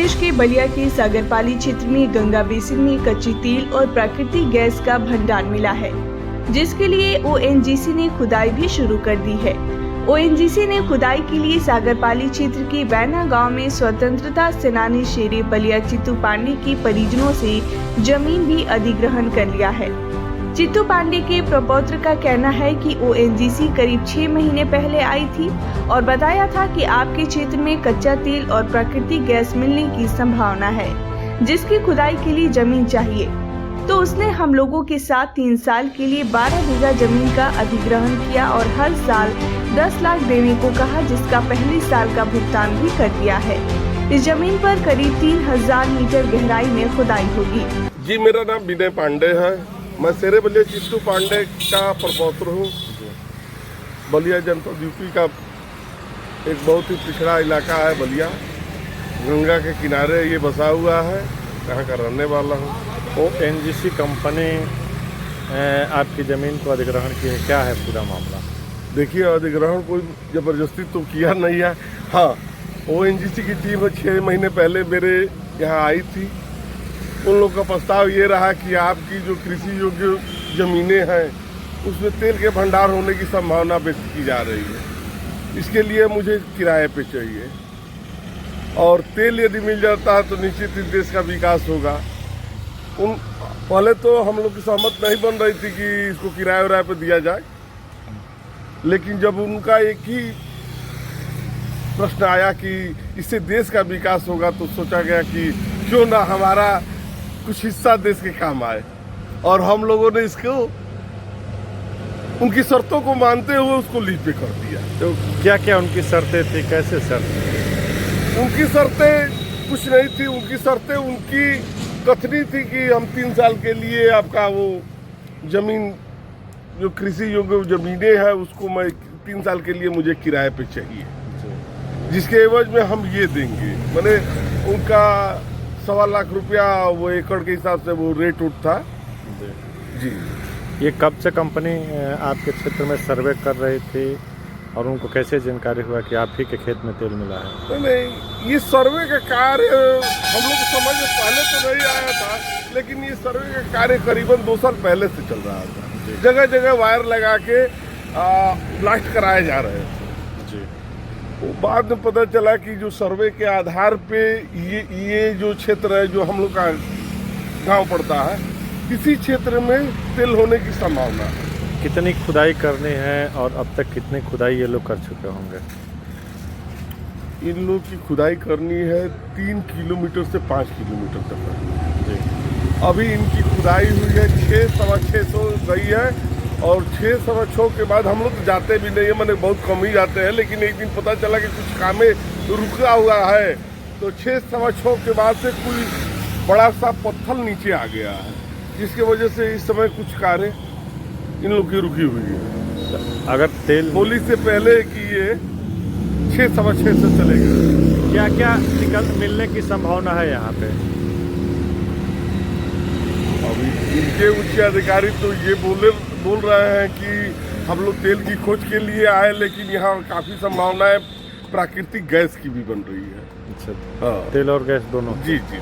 प्रदेश के बलिया के सागरपाली क्षेत्र में गंगा बेसिन में कच्ची तेल और प्राकृतिक गैस का भंडार मिला है, जिसके लिए ओएनजीसी ने खुदाई भी शुरू कर दी है। ओएनजीसी ने खुदाई के लिए सागरपाली क्षेत्र के बैना गांव में स्वतंत्रता सेनानी शेरे बलिया चित्तू पांडे के परिजनों से जमीन भी अधिग्रहण कर लिया है। चित्तू पांडे के प्रपौत्र का कहना है कि ओएनजीसी करीब 6 महीने पहले आई थी और बताया था कि आपके क्षेत्र में कच्चा तेल और प्राकृतिक गैस मिलने की संभावना है, जिसकी खुदाई के लिए जमीन चाहिए। तो उसने हम लोगों के साथ 3 साल के लिए 12 बीघा जमीन का अधिग्रहण किया और हर साल 10 लाख देने को कहा, जिसका पहले साल का भुगतान भी कर दिया है। इस जमीन पर करीब 3000 मीटर गहराई में खुदाई होगी। जी, मेरा नाम विनय पांडे है। मैं शेरे बलिया चित्तू पांडे का प्रपौत्र हूँ। बलिया जनपद यूपी का एक बहुत ही पिछड़ा इलाका है बलिया, गंगा के किनारे ये बसा हुआ है, यहाँ का रहने वाला हूँ। ओएनजीसी कंपनी आपकी ज़मीन को अधिग्रहण की है, क्या है पूरा मामला? देखिए, अधिग्रहण कोई ज़बरदस्ती तो किया नहीं है। हाँ, ओएनजीसी की टीम 6 महीने पहले मेरे यहाँ आई थी। उन लोगों का प्रस्ताव ये रहा कि आपकी जो कृषि योग्य ज़मीनें हैं उसमें तेल के भंडार होने की संभावना व्यक्त की जा रही है, इसके लिए मुझे किराए पे चाहिए और तेल यदि मिल जाता है तो निश्चित ही देश का विकास होगा। पहले तो हम लोग की सहमत नहीं बन रही थी कि इसको किराए उराए पे दिया जाए, लेकिन जब उनका एक ही प्रश्न आया कि इससे देश का विकास होगा तो सोचा गया कि क्यों ना हमारा कुछ हिस्सा देश के काम आए, और हम लोगों ने इसको उनकी शर्तों को मानते हुए उसको लीज पे कर दिया। तो क्या क्या उनकी शर्तें थी, कैसे शर्तें? उनकी शर्तें कुछ नहीं थी। उनकी शर्तें उनकी कथनी थी कि हम 3 साल के लिए आपका वो जमीन जो कृषि योग्य जमीनें हैं उसको मैं 3 साल के लिए मुझे किराए पे चाहिए, जिसके एवज में हम ये देंगे। मैंने उनका 1.25 लाख रुपया वो एकड़ के हिसाब से वो रेट उठता जी। ये कब से कंपनी आपके क्षेत्र में सर्वे कर रही थी और उनको कैसे जानकारी हुआ कि आप ही के खेत में तेल मिला है? नहीं, ये सर्वे का कार्य हम लोग समझ में पहले तो नहीं आया था, लेकिन ये सर्वे का कार्य करीबन 2 साल पहले से चल रहा था। जगह जगह वायर लगा के ब्लास्ट कराए जा रहे थे जी। वो बाद में पता चला कि जो सर्वे के आधार पे ये जो क्षेत्र है जो हम लोग का गांव पड़ता है, इसी क्षेत्र में तेल होने की संभावना है। कितनी खुदाई करनी है और अब तक कितनी खुदाई ये लोग कर चुके होंगे? इन लोग की खुदाई करनी है 3 किलोमीटर से 5 किलोमीटर तक है। अभी इनकी खुदाई हुई है 600-650 गई है, और 600 के बाद हम लोग तो जाते भी नहीं है, मैंने बहुत कम ही जाते हैं। लेकिन एक दिन पता चला कि कुछ कामें रुका हुआ है, तो 600 के बाद से कोई बड़ा सा पत्थर नीचे आ गया है, जिसकी वजह से इस समय कुछ कार्य इन लोग की रुकी हुई है। अगर तेल होली से पहले कि ये 6-6.5 से चलेगा। क्या क्या मिलने की संभावना है यहाँ पे? अभी इनके उच्च अधिकारी तो ये बोल रहे हैं कि हम लोग तेल की खोज के लिए आए, लेकिन यहाँ काफ़ी संभावनाएं प्राकृतिक गैस की भी बन रही है। अच्छा, हाँ, तेल और गैस दोनों? जी जी।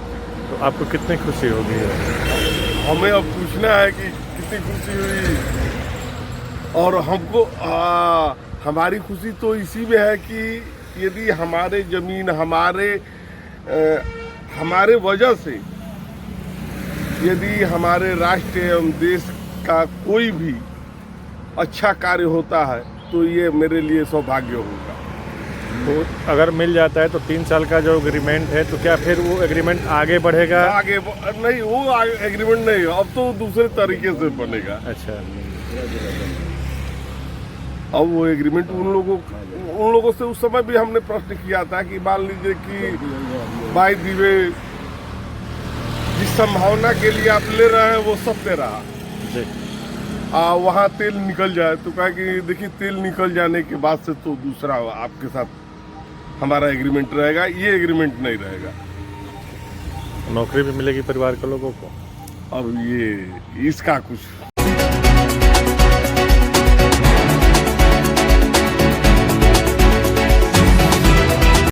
तो आपको कितनी खुशी होगी? हमें अब पूछना है कि कितनी खुशी हुई, और हमको हमारी खुशी तो इसी में है कि यदि हमारे जमीन हमारे वजह से यदि हमारे राष्ट्र एवं देश का कोई भी अच्छा कार्य होता है तो ये मेरे लिए सौभाग्य होगा। तो अगर मिल जाता है तो 3 साल का जो एग्रीमेंट है, तो क्या फिर वो एग्रीमेंट आगे बढ़ेगा? आगे नहीं, वो एग्रीमेंट नहीं, अब तो दूसरे तरीके से बनेगा। अच्छा, अब वो एग्रीमेंट उन लोगों से उस समय भी हमने प्रश्न किया था कि मान लीजिए कि बाय द वे जिस संभावना के लिए आप ले रहे हैं वो सत्य रहा, वहाँ तेल निकल जाए तो कहा कि देखिए तेल निकल जाने के बाद से तो दूसरा आपके साथ हमारा एग्रीमेंट रहेगा, ये एग्रीमेंट नहीं रहेगा। नौकरी भी मिलेगी परिवार के लोगों को? अब ये इसका कुछ